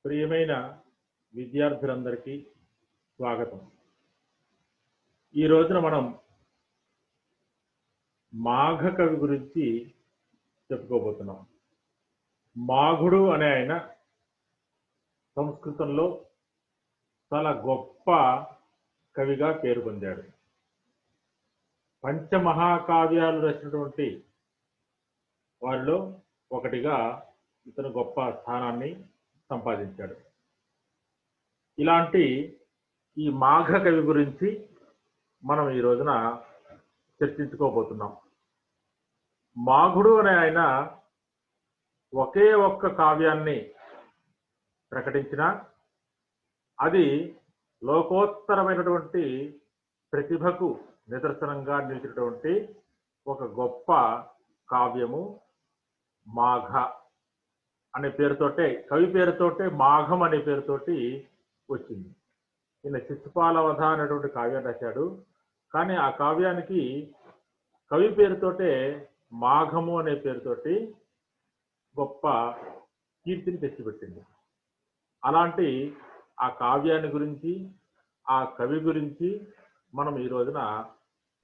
ప్రియమైన విద్యార్థులందరికీ స్వాగతం. ఈ రోజున మనం మాఘ కవి గురించి చెప్పుకోబోతున్నాం. మాఘుడు అనే ఆయన సంస్కృతంలో చాలా గొప్ప కవిగా పేరు పొందాడు. పంచమహాకావ్యాలు రచించినటువంటి వారిలో ఒకటిగా ఇతను గొప్ప స్థానాన్ని సంపాదించాడు. ఇలాంటి ఈ మాఘ కవి గురించి మనం ఈ రోజున చర్చించుకోబోతున్నాం. మాఘుడు అనే ఆయన ఒకే ఒక్క కావ్యాన్ని ప్రకటించిన అది లోకోత్తరమైనటువంటి ప్రతిభకు నిదర్శనంగా నిలిచినటువంటి ఒక గొప్ప కావ్యము మాఘ అనే పేరుతోటే, కవి పేరుతోటే మాఘం అనే పేరుతోటి వచ్చింది. ఈయన శిశుపాలవధ అనేటువంటి కావ్యం రాశాడు. కానీ ఆ కావ్యానికి కవి పేరుతోటే మాఘము అనే పేరుతోటి గొప్ప కీర్తిని తెచ్చిపెట్టింది. అలాంటి ఆ కావ్యాన్ని గురించి, ఆ కవి గురించి మనం ఈ రోజున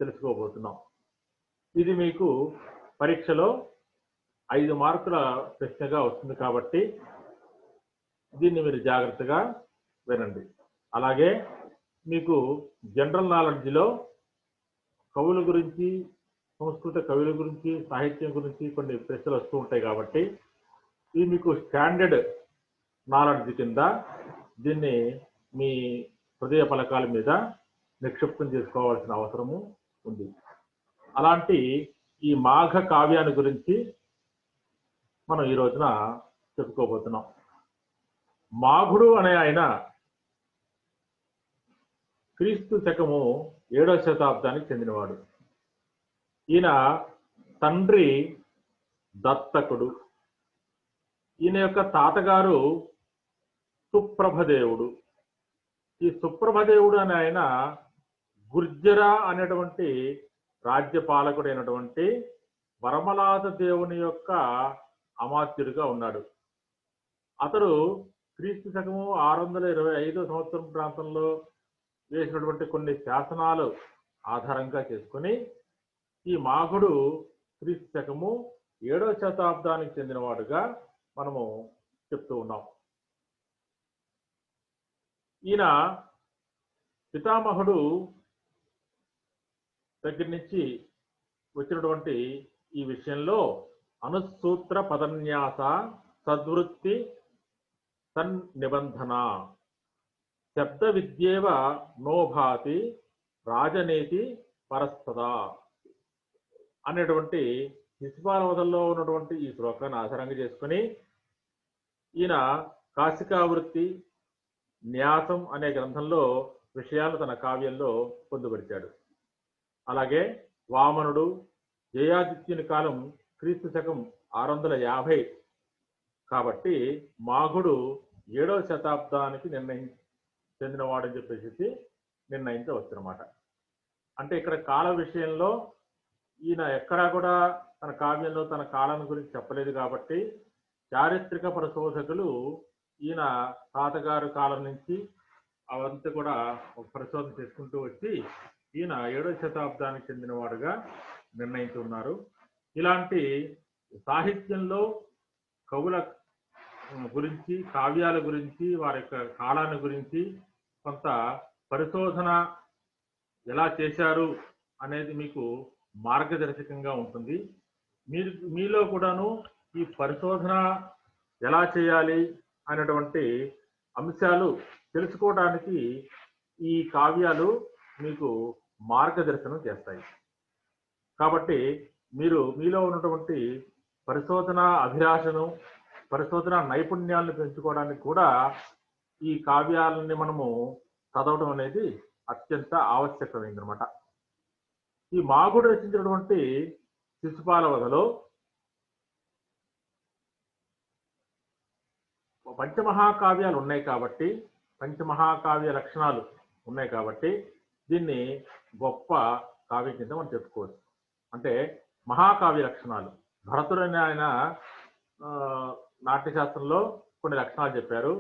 తెలుసుకోబోతున్నాం. ఇది మీకు పరీక్షలో 5 మార్కుల ప్రశ్నగా వస్తుంది కాబట్టి దీన్ని మీరు జాగ్రత్తగా వినండి. అలాగే మీకు జనరల్ నాలెడ్జ్లో కవుల గురించి, సంస్కృత కవుల గురించి, సాహిత్యం గురించి కొన్ని ప్రశ్నలు వస్తూ ఉంటాయి కాబట్టి ఇది మీకు స్టాండర్డ్ నాలెడ్జ్ కింద దీన్ని మీ హృదయ పలకాల మీద నిక్షిప్తం చేసుకోవాల్సిన అవసరము ఉంది. అలాంటి ఈ మాఘ కావ్యాన్ని గురించి మనం ఈ రోజున చెప్పుకోబోతున్నాం. మాఘుడు అనే ఆయన క్రీస్తు శకము 7వ శతాబ్దానికి చెందినవాడు. ఈయన తండ్రి దత్తకుడు. ఈయన యొక్క తాతగారు సుప్రభదేవుడు. ఈ సుప్రభదేవుడు అనే ఆయన గుర్జర అనేటువంటి రాజ్యపాలకుడైనటువంటి వరమలాద దేవుని యొక్క అమాత్యుడిగా ఉన్నాడు. అతడు క్రీస్తు శకము 625 సంవత్సరం ప్రాంతంలో వేసినటువంటి కొన్ని శాసనాలు ఆధారంగా చేసుకుని ఈ మాఘుడు క్రీస్తు శకము 7వ శతాబ్దానికి చెందినవాడుగా మనము చెప్తూ ఉన్నాం. ఈయన పితామహుడు దగ్గర నుంచి వచ్చినటువంటి ఈ విషయంలో అనుసూత్ర పదన్యాస సద్వృత్తి సన్నిబంధన శబ్ద విద్యేవ నోభాతి రాజనీతి పరస్తద అనేటువంటి శిశుపాలవధంలో ఉన్నటువంటి ఈ శ్లోకాన్ని ఆధారంగా చేసుకుని ఈయన కాశికావృత్తి న్యాసం అనే గ్రంథంలో విషయాలు తన కావ్యంలో పొందుపరిచాడు. అలాగే వామనుడు, జయాదిత్యుని కాలం క్రీస్తు శకం 650 కాబట్టి మాఘుడు 7వ శతాబ్దానికి చెందినవాడని చెప్పేసి నిర్ణయించవచ్చు అన్నమాట. అంటే ఇక్కడ కాల విషయంలో ఈయన ఎక్కడా కూడా తన కావ్యంలో తన కాలం గురించి చెప్పలేదు కాబట్టి చారిత్రక పరిశోధకులు ఈయన తాతగారు కాలం నుంచి అవంతా కూడా ఒక పరిశోధన చేసుకుంటూ వచ్చి ఈయన 7వ శతాబ్దానికి చెందినవాడుగా నిర్ణయించున్నారు. ఇలాంటి సాహిత్యంలో కవుల గురించి, కావ్యాల గురించి, వారి యొక్క కాలాన్ని గురించి కొంత పరిశోధన ఎలా చేశారు అనేది మీకు మార్గదర్శకంగా ఉంటుంది. మీలో కూడాను ఈ పరిశోధన ఎలా చేయాలి అనేటువంటి అంశాలు తెలుసుకోవడానికి ఈ కావ్యాలు మీకు మార్గదర్శనం చేస్తాయి. కాబట్టి మీరు మీలో ఉన్నటువంటి పరిశోధన అభిలాషను, పరిశోధన నైపుణ్యాలను పెంచుకోవడానికి కూడా ఈ కావ్యాలని మనము చదవడం అనేది అత్యంత ఆవశ్యకమైందనమాట. ఈ మాఘుడు రచించినటువంటి శిశుపాలవధలో పంచమహాకావ్యాలు ఉన్నాయి కాబట్టి, పంచమహాకావ్య లక్షణాలు ఉన్నాయి కాబట్టి దీన్ని గొప్ప కావ్యం కింద మనం చెప్పుకోవచ్చు. అంటే మహాకావ్య లక్షణాలు. భరతుడని ఆయన నాట్యశాస్త్రంలో కొన్ని లక్షణాలు చెప్పారు.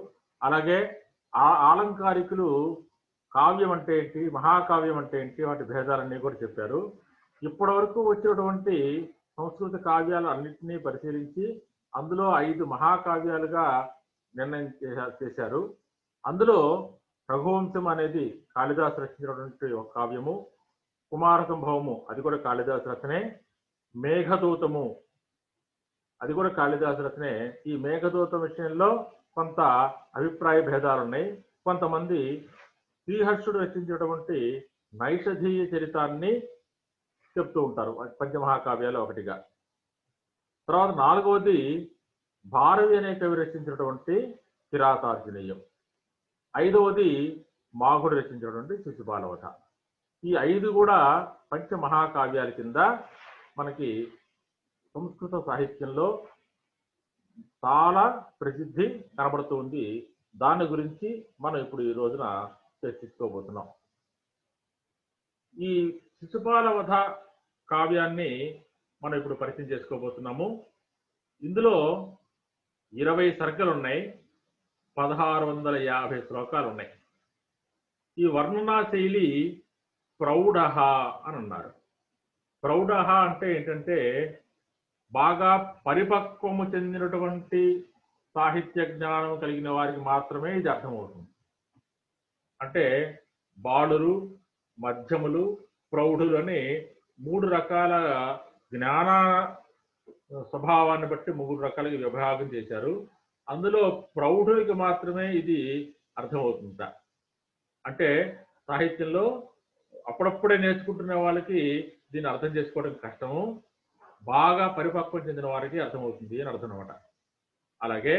అలాగే ఆలంకారికులు కావ్యం అంటే ఏంటి, మహాకావ్యం అంటే ఏంటి, వాటి భేదాలన్నీ కూడా చెప్పారు. ఇప్పటి వరకు వచ్చినటువంటి సంస్కృత కావ్యాలు అన్నింటినీ పరిశీలించి అందులో 5 మహాకావ్యాలుగా నిర్ణయం చేశారు. అందులో రఘువంశం అనేది కాళిదాసు రచించినటువంటి ఒక కావ్యము, కుమార సంభవము అది కూడా కాళిదాసు రచనే, మేఘదూతము అది కూడా కాళిదాసు రచనే. ఈ మేఘదూతం విషయంలో కొంత అభిప్రాయ భేదాలు ఉన్నాయి. కొంతమంది శ్రీహర్షుడు రచించినటువంటి నైషధీయ చరితాన్ని చెప్తూ ఉంటారు పంచమహాకావ్యాలు ఒకటిగా. తర్వాత 4వది భారవి అనే కవి రచించినటువంటి కిరాతార్జునీయం. 5వది మాఘుడు రచించినటువంటి శిశుపాలవధ. ఈ 5 కూడా పంచమహాకావ్యాల కింద మనకి సంస్కృత సాహిత్యంలో చాలా ప్రసిద్ధి కనబడుతుంది. దాని గురించి మనం ఇప్పుడు ఈ రోజున చర్చించుకోబోతున్నాం. ఈ శిశుపాలవధ కావ్యాన్ని మనం ఇప్పుడు పరిచయం చేసుకోబోతున్నాము. ఇందులో 20 సర్గలు ఉన్నాయి, 1650 శ్లోకాలు ఉన్నాయి. ఈ వర్ణనా శైలి ప్రౌఢ అని అన్నారు. ప్రౌఢ అంటే ఏంటంటే బాగా పరిపక్వము చెందినటువంటి సాహిత్య జ్ఞానం కలిగిన వారికి మాత్రమే ఇది అర్థమవుతుంది. అంటే బాలురు, మధ్యములు, ప్రౌఢులు అని 3 రకాల జ్ఞాన స్వభావాన్ని బట్టి 3 రకాలుగా విభాగం చేశారు. అందులో ప్రౌఢులకి మాత్రమే ఇది అర్థమవుతుంట. అంటే సాహిత్యంలో అప్పుడప్పుడే నేర్చుకుంటున్న వాళ్ళకి దీన్ని అర్థం చేసుకోవడం కష్టము, బాగా పరిపక్వం చెందిన వారికి అర్థమవుతుంది అని అర్థం అనమాట. అలాగే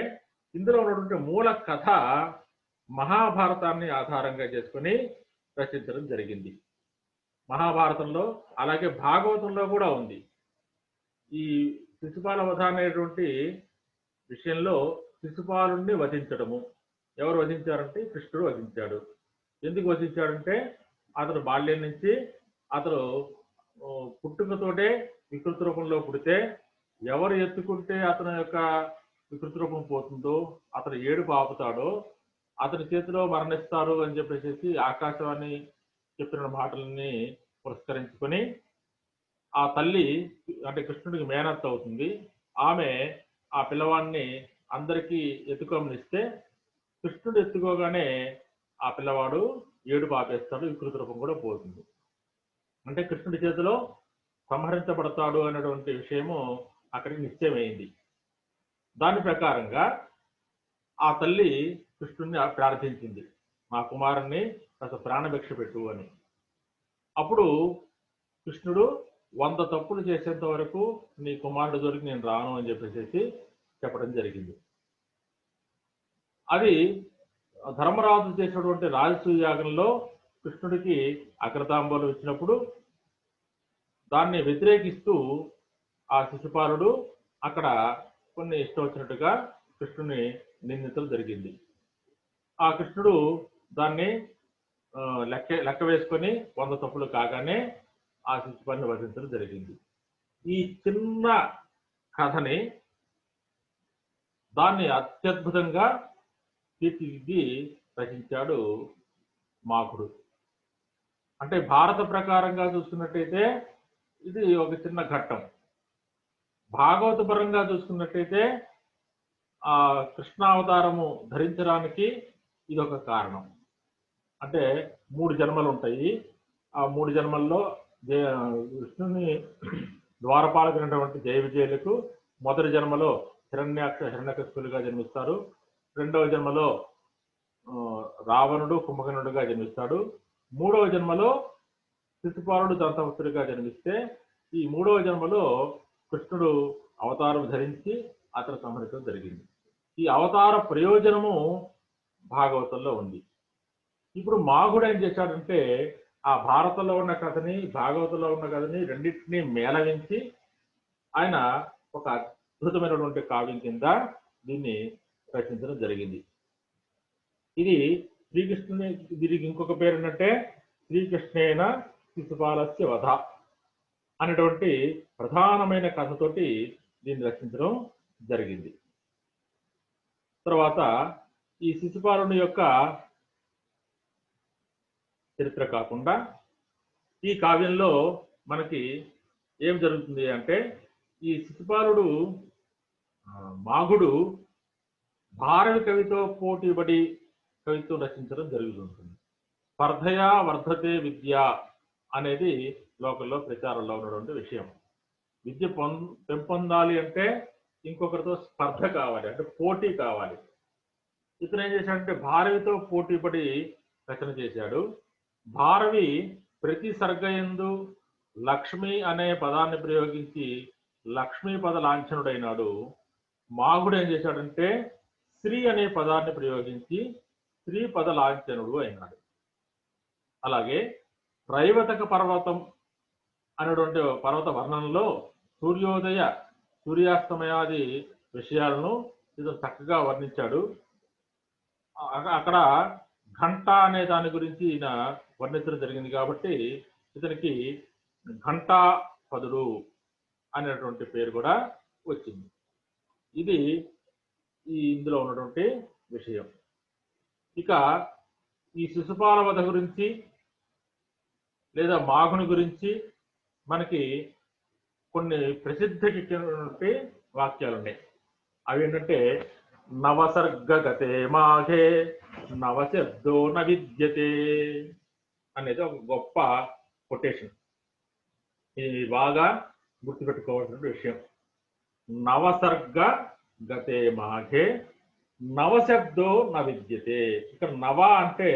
ఇందులో ఉన్నటువంటి మూల కథ మహాభారతాన్ని ఆధారంగా చేసుకొని రచించడం జరిగింది. మహాభారతంలో అలాగే భాగవతంలో కూడా ఉంది. ఈ శిశుపాలవధ అనేటువంటి విషయంలో శిశుపాలుణ్ణి వధించడము. ఎవరు వధించారంటే కృష్ణుడు వధించాడు. ఎందుకు వధించాడంటే అతను బాల్యం నుంచి అతను పుట్టుకతోటే వికృత రూపంలో పుడితే ఎవరు ఎత్తుకుంటే అతని యొక్క వికృత రూపం పోతుందో, అతను ఏడుపు ఆపుతాడో అతని చేతిలో మరణిస్తారు అని చెప్పేసి ఆకాశవాణి చెప్పిన మాటలని పురస్కరించుకొని ఆ తల్లి అంటే కృష్ణుడికి మేనత్త అవుతుంది. ఆమె ఆ పిల్లవాడిని అందరికీ ఎత్తుకోమనిస్తే కృష్ణుడు ఎత్తుకోగానే ఆ పిల్లవాడు ఏడుపు ఆపేస్తాడు, వికృత రూపం కూడా పోతుంది. అంటే కృష్ణుడి చేతిలో సంహరించబడతాడు అనేటువంటి విషయము అక్కడికి నిశ్చయమైంది. దాని ప్రకారంగా ఆ తల్లి కృష్ణుడిని ప్రార్థించింది, మా కుమారుణ్ణి కాస్త ప్రాణభిక్ష పెట్టు అని. అప్పుడు కృష్ణుడు 100 తప్పులు చేసేంత వరకు నీ కుమారుడు జోలికి నేను రాను అని చెప్పేసి చెప్పడం జరిగింది. అది ధర్మరాజు చేసినటువంటి రాజసూయ యాగంలో కృష్ణుడికి అగ్రతాంబూలం ఇచ్చినప్పుడు దాన్ని వ్యతిరేకిస్తూ ఆ శిశుపాలుడు అక్కడ కొన్ని ఇష్టం వచ్చినట్టుగా కృష్ణుని నిందించడం జరిగింది. ఆ కృష్ణుడు దాన్ని లెక్క వేసుకొని 100 తప్పులు కాగానే ఆ శిశుపాలుని వధించడం జరిగింది. ఈ చిన్న కథని దాన్ని అత్యద్భుతంగా తీర్చిదిద్ది రచించాడు మాఘుడు. అంటే భారత ప్రకారంగా చూసుకున్నట్టయితే ఇది ఒక చిన్న ఘట్టం. భాగవత పరంగా చూసుకున్నట్టయితే ఆ కృష్ణావతారము ధరించడానికి ఇది ఒక కారణం. అంటే 3 జన్మలు ఉంటాయి. ఆ 3 జన్మల్లో విష్ణుని ద్వారపాలకునటువంటి జయ విజయులకు మొదటి జన్మలో హిరణ్యకశిపులుగా జన్మిస్తారు. 2వ జన్మలో రావణుడు కుంభకర్ణుడుగా జన్మిస్తాడు. 3వ జన్మలో శిశుపాలుడు దంతవక్తుడిగా జన్మిస్తే ఈ 3వ జన్మలో కృష్ణుడు అవతారం ధరించి అతను సంహరించడం జరిగింది. ఈ అవతార ప్రయోజనము భాగవతంలో ఉంది. ఇప్పుడు మాఘుడు ఏం చేశాడంటే ఆ భారతంలో ఉన్న కథని భాగవతంలో ఉన్న కథని రెండింటినీ మేళవించి ఆయన ఒక అద్భుతమైనటువంటి కావ్యం కింద దీన్ని రచించడం జరిగింది. ఇది శ్రీకృష్ణుని, దీనికి ఇంకొక పేరు ఏంటంటే శ్రీకృష్ణేన శిశుపాలస్య వధ అనేటువంటి ప్రధానమైన కథతోటి దీన్ని రచించడం జరిగింది. తర్వాత ఈ శిశుపాలుని యొక్క చరిత్ర కాకుండా ఈ కావ్యంలో మనకి ఏం జరుగుతుంది అంటే, ఈ శిశుపాలుడు మాఘుడు భారవి కవితో పోటీపడి కవిత్వం రచించడం జరుగుతుంటుంది. స్పర్ధయా వర్ధతే విద్య అనేది లోకల్లో ప్రచారంలో ఉన్నటువంటి విషయం. విద్య పెంపొందాలి అంటే ఇంకొకరితో స్పర్ధ కావాలి, అంటే పోటీ కావాలి. ఇతను ఏం చేశాడంటే భారవితో పోటీపడి రచన చేశాడు. భారవి ప్రతి సర్గయందు లక్ష్మి అనే పదాన్ని ప్రయోగించి లక్ష్మీ పద లాంఛనుడైనాడు. మాఘుడు ఏం చేశాడంటే శ్రీ అనే పదాన్ని ప్రయోగించి శ్రీ పద లాంఛనుడు అయినాడు. అలాగే రైవతక పర్వతం అనేటువంటి పర్వత వర్ణనలో సూర్యోదయ సూర్యాస్తమయాది విషయాలను ఇతను చక్కగా వర్ణించాడు. అక్కడ ఘంట అనే దాని గురించి ఈయన వర్ణించడం జరిగింది కాబట్టి ఇతనికి ఘంటాపదుడు అనేటువంటి పేరు కూడా వచ్చింది. ఇది ఇందులో ఉన్నటువంటి విషయం. ఇక ఈ శిశుపాల వధ గురించి లేదా మాఘుని గురించి మనకి కొన్ని ప్రసిద్ధికిచ్చినటువంటి వాక్యాలు ఉన్నాయి. అవి ఏంటంటే నవసర్గగతే మాఘే నవశబ్దో న విద్యతే అనేది ఒక గొప్ప కొటేషన్. ఇది బాగా గుర్తుపెట్టుకోవాల్సిన విషయం. నవసర్గ గతే మాఘే నవశబ్దో న విద్యతే. ఇక్కడ నవ అంటే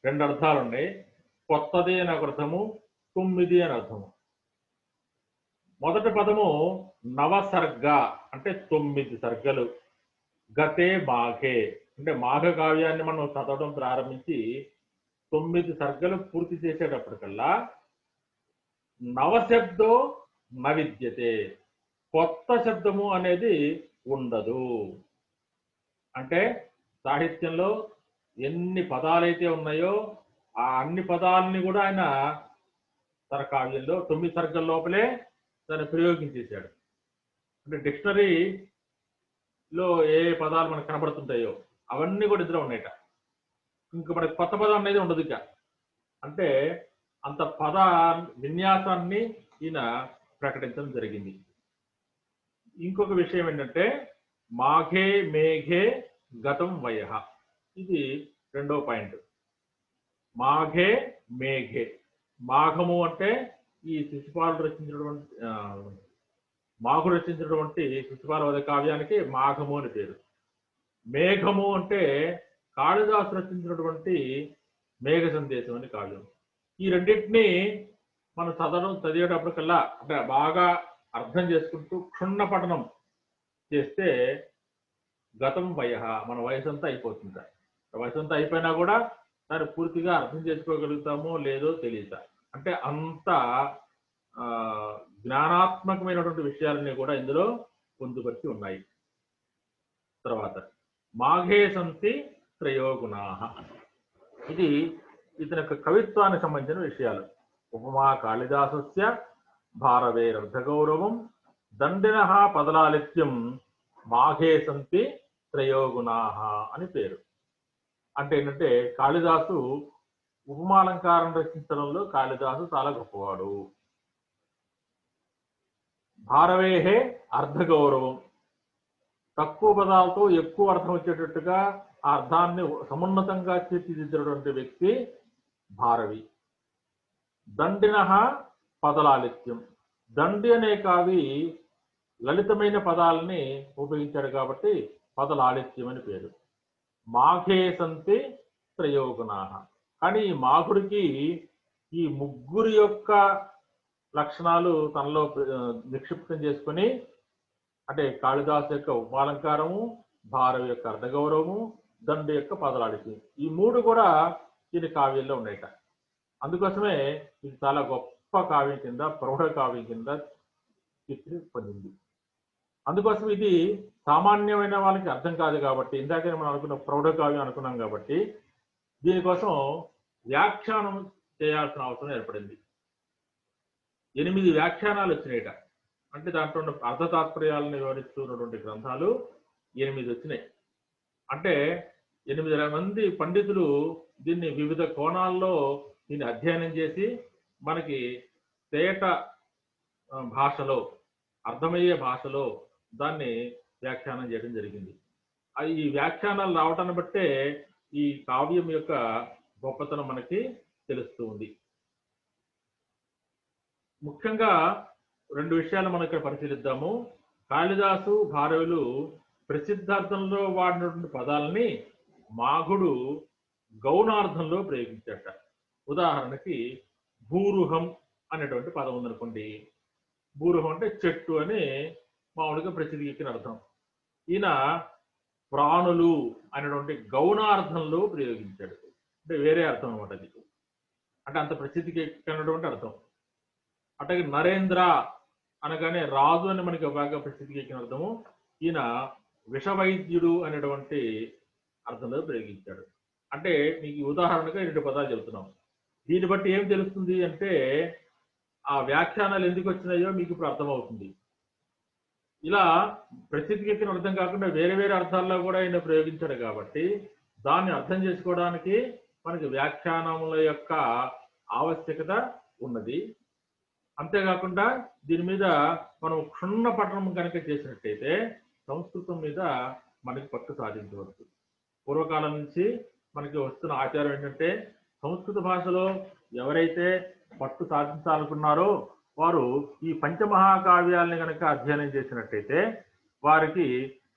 రెండు అర్థాలు ఉన్నాయి. కొత్తది అని ఒక అర్థము, 9 అని అర్థము. మొదటి పదము నవసర్గ అంటే 9 సర్గలు. గతే మాఘే అంటే మాఘ కావ్యాన్ని మనం చదవడం ప్రారంభించి 9 సర్గలు పూర్తి చేసేటప్పటికల్లా నవశబ్దో న విద్యతే, కొత్త శబ్దము అనేది ఉండదు. అంటే సాహిత్యంలో ఎన్ని పదాలైతే ఉన్నాయో ఆ అన్ని పదాలని కూడా ఆయన తన కావ్యంలో 9 సర్గల లోపలే దాన్ని ప్రయోగించేశాడు. అంటే డిక్షనరీలో ఏ పదాలు మనకు కనబడుతుంటాయో అవన్నీ కూడా ఇందులో ఉన్నాయట. ఇంక మనకి కొత్త పదం అనేది ఉండదు. ఇక అంటే అంత పద విన్యాసాన్ని ఈయన ప్రకటించడం జరిగింది. ఇంకొక విషయం ఏంటంటే మాఘే మేఘే గతం వయః, ఇది రెండో పాయింట్. మాఘే మేఘే, మాఘము అంటే ఈ శిశుపాలుడు రచించినటువంటి మాఘుడు రచించినటువంటి శిశుపాల వధ కావ్యానికి మాఘము అని పేరు. మేఘము అంటే కాళిదాసు రచించినటువంటి మేఘ సందేశం అని కావ్యం. ఈ రెండింటినీ మనం చదివేటప్పటికల్లా అంటే బాగా అర్థం చేసుకుంటూ క్షుణ్ణ పఠనం చేస్తే గతం వయః, మన వయసు అంతా అయిపోతుంది. వయసు అంతా అయిపోయినా కూడా దాన్ని పూర్తిగా అర్థం చేసుకోగలుగుతామో లేదో తెలియదు. అంటే అంత జ్ఞానాత్మకమైనటువంటి విషయాలన్నీ కూడా ఇందులో పొందుపరిచి ఉన్నాయి. తర్వాత మాఘే సంతి త్రయోగుణాః, ఇది ఇతని యొక్క కవిత్వానికి సంబంధించిన విషయాలు. ఉపమా కాళిదాసస్య భారవేరర్ధగౌరవం దండినః పదలాలిత్యం మాఘే సంతి త్రయోగుణాః అని పేరు. అంటే ఏంటంటే కాళిదాసు ఉపమాలంకారం రచించడంలో కాళిదాసు చాలా గొప్పవాడు. భారవేహే అర్ధగౌరవం, తక్కువ పదాలతో ఎక్కువ అర్థం వచ్చేటట్టుగా ఆ అర్థాన్ని సమున్నతంగా తీర్చిదిద్దినటువంటి వ్యక్తి భారవి. దండినః పదలాలిత్యం, దండి అనే కవి లలితమైన పదాలని ఉపయోగించాడు కాబట్టి పదలాలిత్యం అని పేరు. మాఘే సంతి త్రయోగుణాః, కానీ ఈ మాఘుడికి ఈ ముగ్గురు యొక్క లక్షణాలు తనలో నిక్షిప్తం చేసుకుని, అంటే కాళిదాసు యొక్క ఉపమాలంకారము, భారవి యొక్క అర్ధగౌరవము, దండు యొక్క పదలాలిత్యం, ఈ మూడు కూడా దీని కావ్యంలో ఉన్నాయట. అందుకోసమే ఇది చాలా గొప్ప కావ్యం కింద, ప్రౌఢ కావ్యం కింద కీర్తి పొందింది. అందుకోసం ఇది సామాన్యమైన వాళ్ళకి అర్థం కాదు కాబట్టి, ఇందాక మనం అనుకున్న ప్రౌఢ కావ్యం అనుకున్నాం కాబట్టి దీనికోసం వ్యాఖ్యానం చేయాల్సిన అవసరం ఏర్పడింది. 8 వ్యాఖ్యానాలు వచ్చినాయట. అంటే దాంట్లో ఉన్న అర్థ తాత్పర్యాలను వివరిస్తున్నటువంటి గ్రంథాలు 8 వచ్చినాయి. అంటే 8 మంది పండితులు దీన్ని వివిధ కోణాల్లో దీన్ని అధ్యయనం చేసి మనకి తేట భాషలో, అర్థమయ్యే భాషలో దాన్ని వ్యాఖ్యానం చేయడం జరిగింది. ఈ వ్యాఖ్యానాలు రావటాన్ని బట్టే ఈ కావ్యం యొక్క గొప్పతనం మనకి తెలుస్తూ ఉంది. ముఖ్యంగా 2 విషయాలు మనం ఇక్కడ పరిశీలిద్దాము. కాళిదాసు, భారవులు ప్రసిద్ధార్థంలో వాడినటువంటి పదాలని మాఘుడు గౌణార్థంలో ప్రయోగించాట. ఉదాహరణకి భూరుహం అనేటువంటి పదం ఉందనుకోండి. భూరుహం అంటే చెట్టు అని మామూలుగా ప్రసిద్ధికి ఎక్కిన అర్థం. ఈయన ప్రాణులు అనేటువంటి గౌణార్థంలో ప్రయోగించాడు. అంటే వేరే అర్థం అనమాట అది. అంటే అంత ప్రసిద్ధికి ఎక్కినటువంటి అర్థం. అట్లాగే నరేంద్ర అనగానే రాజు అని మనకి బాగా ప్రసిద్ధికి ఎక్కిన అర్థము. ఈయన విషవైద్యుడు అనేటువంటి అర్థంలో ప్రయోగించాడు. అంటే మీకు ఉదాహరణగా 2 పదాలు చెబుతున్నాం. దీన్ని బట్టి ఏం తెలుస్తుంది అంటే ఆ వ్యాఖ్యానాలు ఎందుకు వచ్చినాయో మీకు ఇప్పుడు అర్థమవుతుంది. ఇలా ప్రసిద్ధికి ఎక్కిన అర్థం కాకుండా వేరే వేరే అర్థాల్లో కూడా ఆయన ప్రయోగించాడు కాబట్టి దాన్ని అర్థం చేసుకోవడానికి మనకి వ్యాఖ్యానముల యొక్క ఆవశ్యకత ఉన్నది. అంతేకాకుండా దీని మీద మనం క్షుణ్ణ పఠనం కనుక చేసినట్టయితే సంస్కృతం మీద మనకి పట్టు సాధించవచ్చు. పూర్వకాలం నుంచి మనకి వస్తున్న ఆచారం ఏంటంటే సంస్కృత భాషలో ఎవరైతే పట్టు సాధించాలనుకున్నారో వారు ఈ పంచమహాకావ్యాలని కనుక అధ్యయనం చేసినట్టయితే వారికి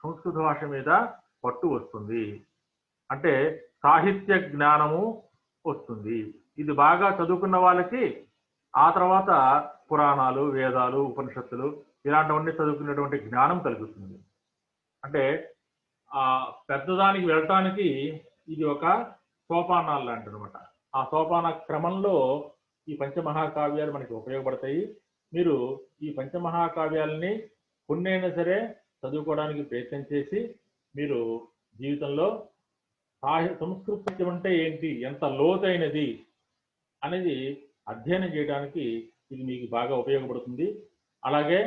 సంస్కృత భాష మీద పట్టు వస్తుంది. అంటే సాహిత్య జ్ఞానము వస్తుంది. ఇది బాగా చదువుకున్న వాళ్ళకి ఆ తర్వాత పురాణాలు, వేదాలు, ఉపనిషత్తులు ఇలాంటివన్నీ చదువుకునేటువంటి జ్ఞానం కలుగుతుంది. అంటే ఆ పెద్దదానికి వెళ్ళటానికి ఇది ఒక సోపానాలు లాంటిది అనమాట. ఆ సోపాన క్రమంలో ఈ పంచమహాకావ్యాలు మనకి ఉపయోగపడతాయి. మీరు ఈ పంచమహాకావ్యాలని కొన్నైనా సరే చదువుకోవడానికి ప్రయత్నం చేసి మీరు జీవితంలో సంస్కృతం అంటే ఏంటి, ఎంత లోతైనది అనేది అధ్యయనం చేయడానికి ఇది మీకు బాగా ఉపయోగపడుతుంది. అలాగే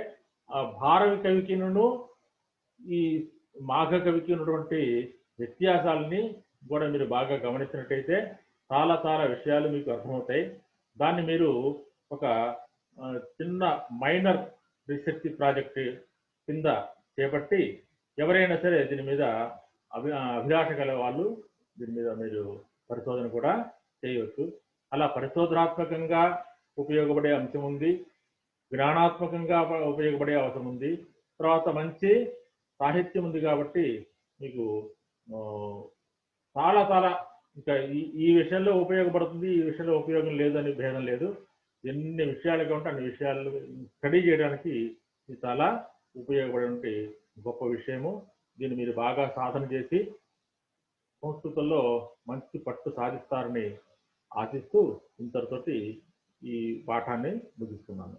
భారవి కవికిను ఈ మాఘ కవికి ఉన్నటువంటి వ్యత్యాసాలని కూడా మీరు బాగా గమనించినట్టయితే చాలా చాలా విషయాలు మీకు అర్థమవుతాయి. దాన్ని మీరు ఒక చిన్న మైనర్ రీసెర్చ్ ప్రాజెక్ట్ కింద చేపట్టి ఎవరైనా సరే దీని మీద అభిలాష గల వాళ్ళు దీని మీద మీరు పరిశోధన కూడా చేయవచ్చు. అలా పరిశోధనాత్మకంగా ఉపయోగపడే అంశం ఉంది, జ్ఞానాత్మకంగా ఉపయోగపడే అవసరం ఉంది, తర్వాత మంచి సాహిత్యం ఉంది. కాబట్టి మీకు చాలా చాలా ఇంకా ఈ విషయంలో ఉపయోగపడుతుంది, ఈ విషయంలో ఉపయోగం లేదు అని భేదం లేదు. ఎన్ని విషయాలుగా ఉంటే అన్ని విషయాలు స్టడీ చేయడానికి ఇది చాలా ఉపయోగపడే గొప్ప విషయము. దీన్ని మీరు బాగా సాధన చేసి సంస్కృతంలో మంచి పట్టు సాధిస్తారని ఆశిస్తూ ఇంతటితోటి ఈ పాఠాన్ని ముగిస్తున్నాను.